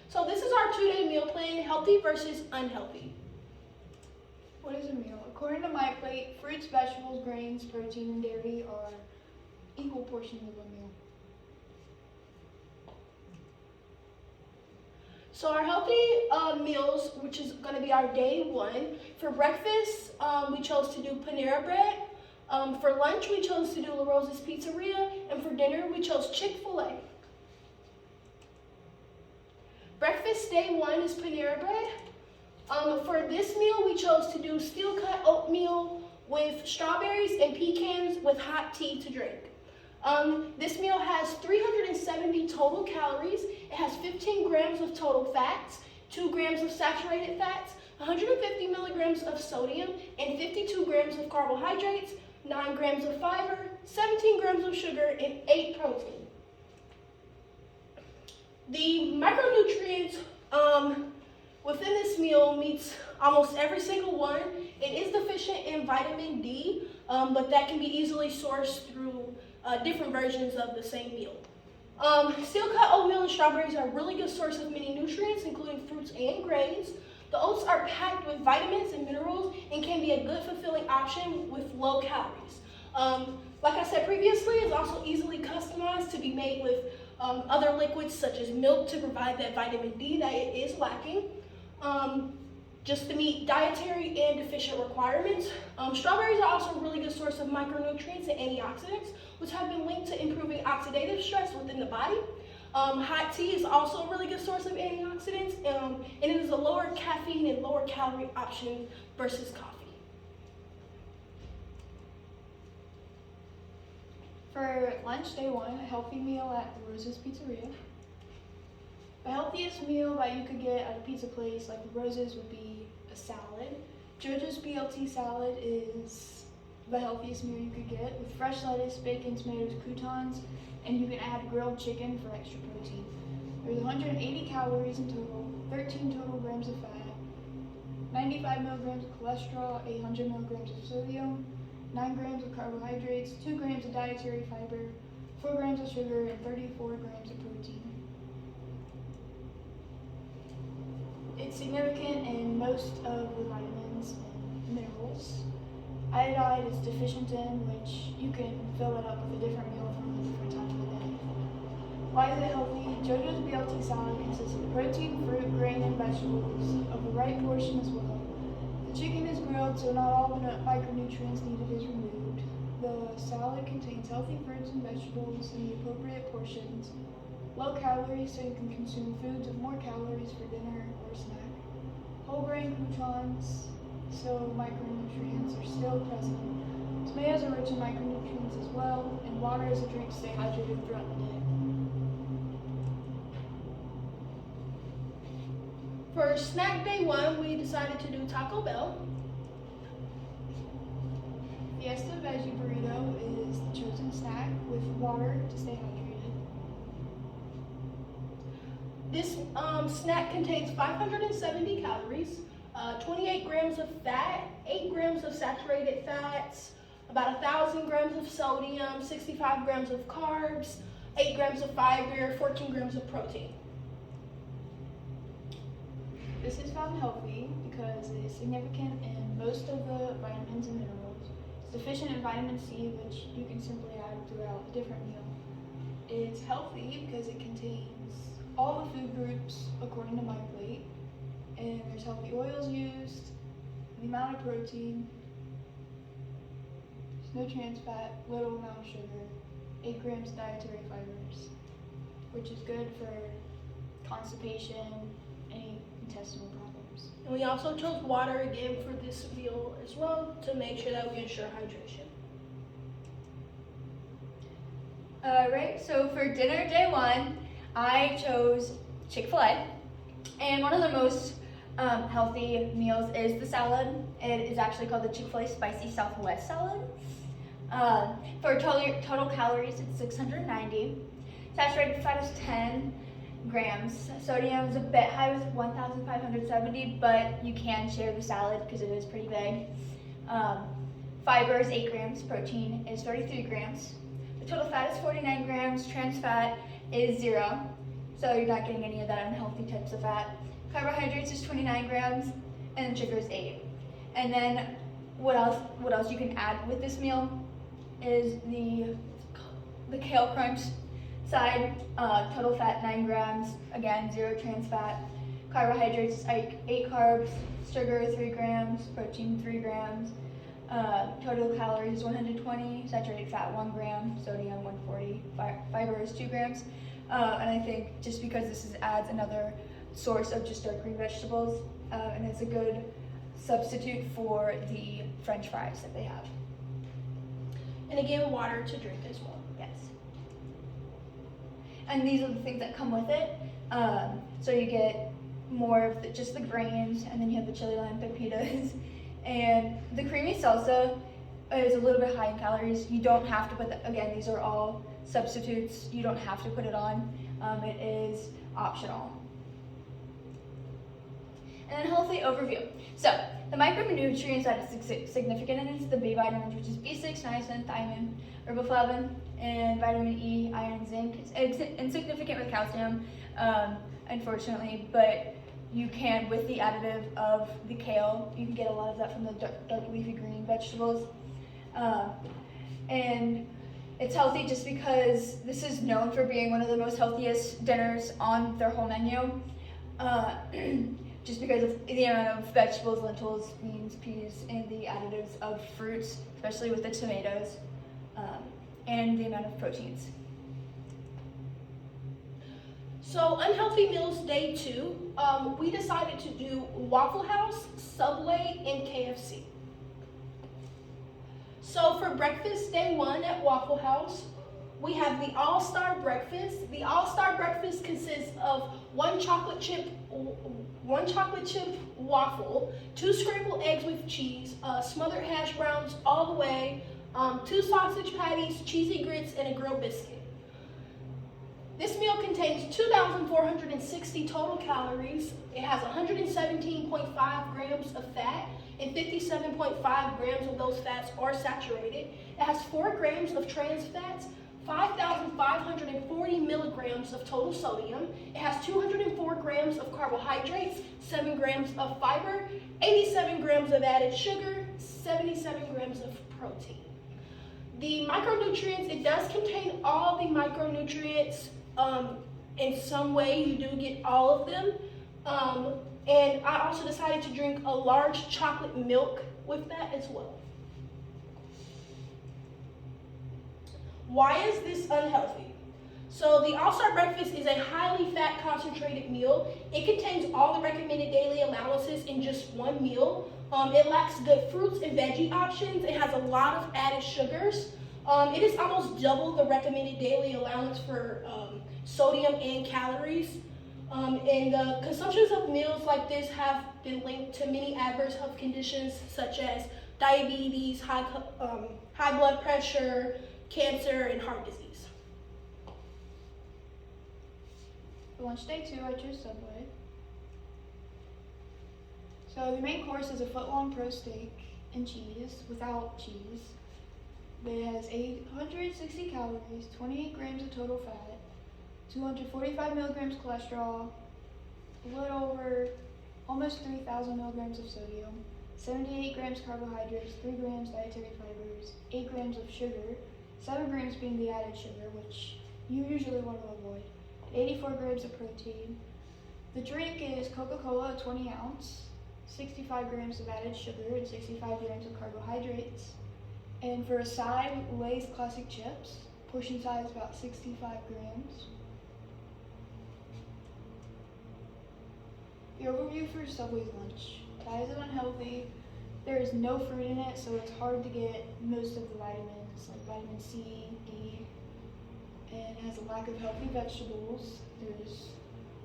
So this is our 2-day meal plan, healthy versus unhealthy. What is a meal? According to my plate, fruits, vegetables, grains, protein, and dairy are equal portions of a meal. So our healthy meals, which is going to be our day 1. For breakfast, we chose to do Panera Bread. For lunch, we chose to do La Rosa's Pizzeria. And for dinner, we chose Chick-fil-A. Breakfast day 1 is Panera Bread. For this meal, we chose to do steel-cut oatmeal with strawberries and pecans with hot tea to drink. This meal has 370 total calories. It has 15 grams of total fats, 2 grams of saturated fats, 150 milligrams of sodium, and 52 grams of carbohydrates, 9 grams of fiber, 17 grams of sugar, and 8 protein. The micronutrients within this meal meets almost every single one. It is deficient in vitamin D, but that can be easily sourced through different versions of the same meal. Steel-cut oatmeal and strawberries are a really good source of many nutrients, including fruits and grains. The oats are packed with vitamins and minerals and can be a good fulfilling option with low calories. Like I said previously, it's also easily customized to be made with other liquids such as milk to provide that vitamin D that it is lacking. Just to meet dietary and deficient requirements. Strawberries are also a really good source of micronutrients and antioxidants, which have been linked to improving oxidative stress within the body. Hot tea is also a really good source of antioxidants, and it is a lower caffeine and lower calorie option versus coffee. For lunch day 1, a healthy meal at La Rosa's Pizzeria. The healthiest meal that you could get at a pizza place like La Rosa's would be a salad. JoJo's BLT salad is the healthiest meal you could get with fresh lettuce, bacon, tomatoes, croutons, and you can add grilled chicken for extra protein. There's 180 calories in total, 13 total grams of fat, 95 milligrams of cholesterol, 800 milligrams of sodium, 9 grams of carbohydrates, 2 grams of dietary fiber, 4 grams of sugar, and 34 grams of protein. It's significant in most of the vitamins and minerals. Iodide is deficient in, which you can fill it up with a different meal from a different time of the day. Why is it healthy? JoJo's BLT salad consists of protein, fruit, grain, and vegetables of the right portion as well. The chicken is grilled, so not all the micronutrients needed is removed. The salad contains healthy fruits and vegetables in the appropriate portions. Low calories, so you can consume foods with more calories for dinner or snack. Whole grain croutons, so micronutrients are still present. Tomatoes are rich in micronutrients as well, and water is a drink to stay hydrated throughout the day. For snack day 1, we decided to do Taco Bell. Fiesta Veggie Burrito is the chosen snack with water to stay hydrated. This snack contains 570 calories, 28 grams of fat, 8 grams of saturated fats, about 1,000 grams of sodium, 65 grams of carbs, 8 grams of fiber, 14 grams of protein. This is found healthy because it is significant in most of the vitamins and minerals. It's deficient in vitamin C, which you can simply add throughout a different meal. It's healthy because it contains all the food groups according to my plate, and there's healthy oils used, the amount of protein, there's no trans fat, little amount of sugar, 8 grams of dietary fibers, which is good for constipation, any intestinal problems. And we also chose water again for this meal as well to make sure that we ensure hydration. Right, so for dinner day 1, I chose Chick-fil-A, and one of the most healthy meals is the salad. It is actually called the Chick-fil-A Spicy Southwest Salad. For total calories, it's 690. Saturated fat is 10 grams. Sodium is a bit high with 1,570, but you can share the salad because it is pretty big. Fiber is 8 grams. Protein is 33 grams. The total fat is 49 grams. Trans fat is 0. so you're not getting any of that unhealthy types of fat. Carbohydrates is 29 grams, and sugar is 8. And then what else you can add with this meal is the kale crunch side. Total fat 9 grams, again 0 trans fat. Carbohydrates 8 carbs, sugar 3 grams, protein 3 grams. Total calories 120, saturated fat 1 gram, sodium 140, fiber is 2 grams. And I think just because this adds another source of just dark green vegetables, and it's a good substitute for the French fries that they have. And again, water to drink as well. Yes. And these are the things that come with it. So you get more of just the grains, and then you have the chili lime pepitas. And the creamy salsa is a little bit high in calories. You don't have to put that, again, these are all substitutes. You don't have to put it on. It is optional. And then healthy overview. So the micronutrients that is significant in is the B vitamins, which is B6, niacin, thiamine, riboflavin, and vitamin E, iron, zinc. It's insignificant with calcium, unfortunately, but you can, with the additive of the kale, you can get a lot of that from the dark leafy green vegetables. And it's healthy just because this is known for being one of the most healthiest dinners on their whole menu. Just because of the amount of vegetables, lentils, beans, peas, and the additives of fruits, especially with the tomatoes, and the amount of proteins. So unhealthy meals day 2, we decided to do Waffle House, Subway, and KFC. So for breakfast day 1 at Waffle House, we have the All-Star Breakfast. The All-Star Breakfast consists of one chocolate chip waffle, 2 scrambled eggs with cheese, smothered hash browns all the way, 2 sausage patties, cheesy grits, and a grilled biscuit. This meal contains 2,460 total calories. It has 117.5 grams of fat, and 57.5 grams of those fats are saturated. It has 4 grams of trans fats, 5,540 milligrams of total sodium. It has 204 grams of carbohydrates, 7 grams of fiber, 87 grams of added sugar, 77 grams of protein. The micronutrients, it does contain all the micronutrients. In some way, you do get all of them. And I also decided to drink a large chocolate milk with that as well. Why is this unhealthy? So the All-Star Breakfast is a highly fat concentrated meal. It contains all the recommended daily allowances in just one meal. It lacks good fruits and veggie options. It has a lot of added sugars. It is almost double the recommended daily allowance for sodium and calories. And the consumptions of meals like this have been linked to many adverse health conditions such as diabetes, high blood pressure, cancer, and heart disease. For lunch day 2, I chose Subway. So the main course is a foot-long pro steak and cheese without cheese. It has 860 calories, 28 grams of total fat, 245 milligrams cholesterol, a little over almost 3,000 milligrams of sodium, 78 grams carbohydrates, 3 grams dietary fibers, 8 grams of sugar, 7 grams being the added sugar, which you usually want to avoid, 84 grams of protein. The drink is Coca-Cola, 20 ounce, 65 grams of added sugar, and 65 grams of carbohydrates. And for a side, Lay's classic chips, portion size about 65 grams. The overview for Subway's lunch. Why is it unhealthy? There is no fruit in it, so it's hard to get most of the vitamins, like vitamin C, D, and it has a lack of healthy vegetables. There's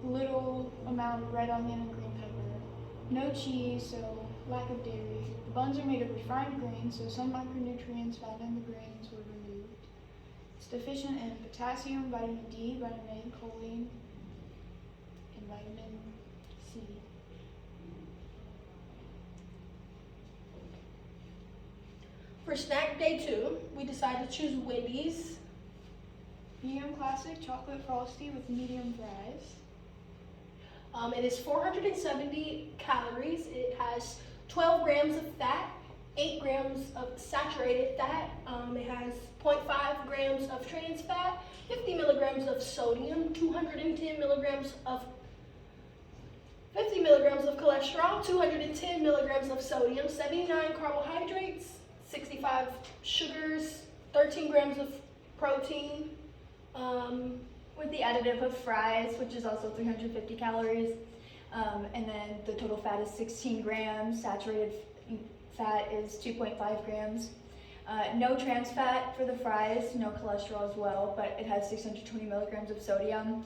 little amount of red onion and green pepper. No cheese, so lack of dairy. The buns are made of refined grains, so some micronutrients found in the grains were removed. It's deficient in potassium, vitamin D, vitamin A, choline, and vitamin C. For snack day 2, we decided to choose Wendy's. Medium classic chocolate frosty with medium fries. It is 470 calories. It has 12 grams of fat, 8 grams of saturated fat. It has 0.5 grams of trans fat, 50 milligrams of sodium, 210 milligrams of 50 milligrams of cholesterol, 210 milligrams of sodium, 79 carbohydrates, 65 sugars, 13 grams of protein. With the additive of fries, which is also 350 calories. And then the total fat is 16 grams, saturated fat is 2.5 grams. No trans fat for the fries, no cholesterol as well, but it has 620 milligrams of sodium,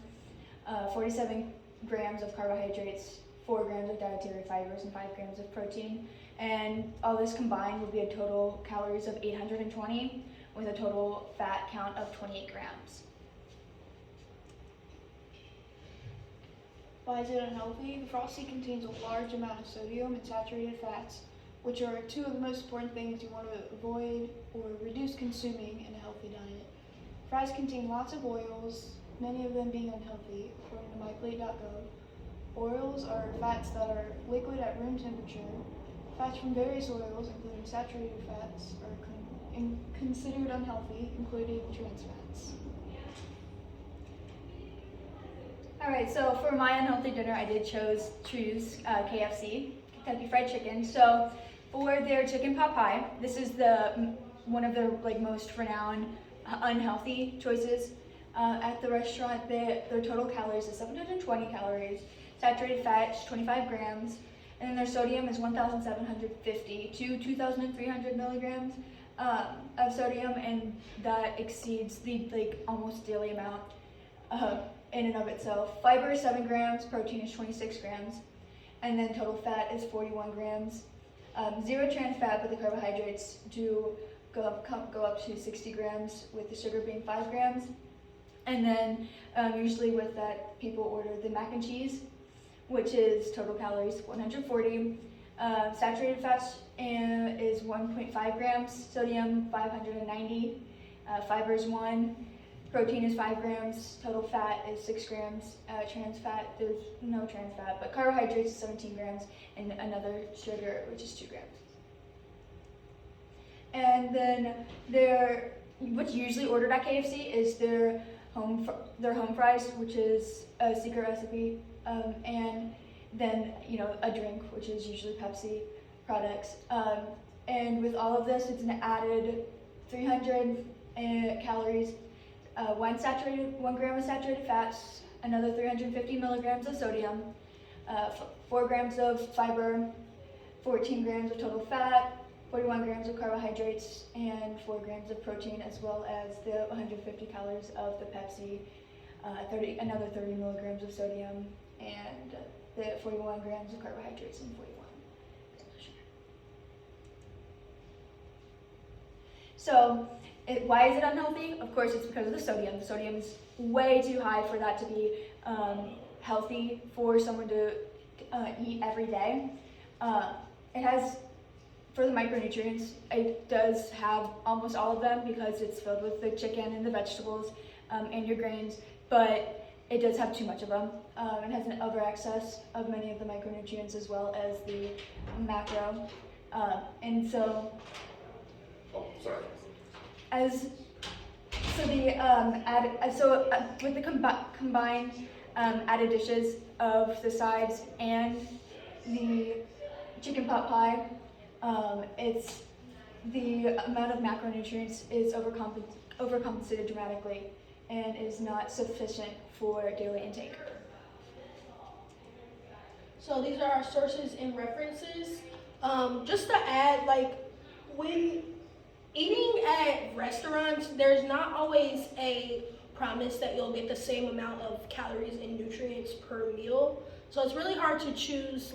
47 grams of carbohydrates, 4 grams of dietary fibers, and 5 grams of protein. And all this combined will be a total calories of 820 with a total fat count of 28 grams. Why is it unhealthy? The Frosty contains a large amount of sodium and saturated fats, which are two of the most important things you want to avoid or reduce consuming in a healthy diet. Fries contain lots of oils, many of them being unhealthy, according to myplate.gov. Oils are fats that are liquid at room temperature. Fats from various oils, including saturated fats, are considered unhealthy, including trans fats. All right, so for my unhealthy dinner, I did choose KFC, Kentucky Fried Chicken. So for their chicken pot pie, this is one of their most renowned unhealthy choices at the restaurant. Their total calories is 720 calories, saturated fat is 25 grams, and then their sodium is 1,750 to 2,300 milligrams of sodium, and that exceeds the almost daily amount in and of itself. Fiber is 7 grams, protein is 26 grams, and then total fat is 41 grams. Zero trans fat, but the carbohydrates do go up to 60 grams, with the sugar being 5 grams. And then usually with that, people order the mac and cheese, which is total calories 140. Saturated fats is 1.5 grams, sodium 590, fiber is 1, protein is 5 grams, total fat is 6 grams, trans fat, there's no trans fat, but carbohydrates is 17 grams, and another sugar, which is 2 grams. And then what's usually ordered at KFC is their home fries, which is a secret recipe, and then a drink, which is usually Pepsi products. And with all of this, it's an added 300 calories, 1 gram of saturated fats, another 350 milligrams of sodium, 4 grams of fiber, 14 grams of total fat, 41 grams of carbohydrates, and 4 grams of protein, as well as the 150 calories of the Pepsi, another 30 milligrams of sodium, and the 41 grams of carbohydrates and 41 grams of sugar. So, why is it unhealthy? Of course, it's because of the sodium. The sodium is way too high for that to be healthy for someone to eat every day. It has, for the micronutrients, it does have almost all of them because it's filled with the chicken and the vegetables and your grains, but it does have too much of them. It has an over-excess of many of the micronutrients as well as the macro. And so, with the combined added dishes of the sides and the chicken pot pie, it's the amount of macronutrients is overcompensated dramatically and is not sufficient for daily intake. So these are our sources and references. Just to add, when eating at restaurants, there's not always a promise that you'll get the same amount of calories and nutrients per meal. So it's really hard to choose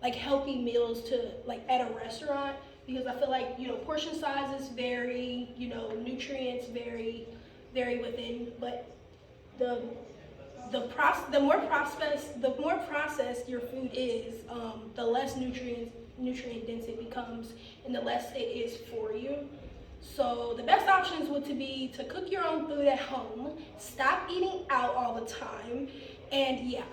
healthy meals to at a restaurant, because I feel portion sizes vary, nutrients vary within, but the more processed your food is, the less nutrient dense it becomes, and the less it is for you. So the best options would to be to cook your own food at home, stop eating out all the time, and yeah.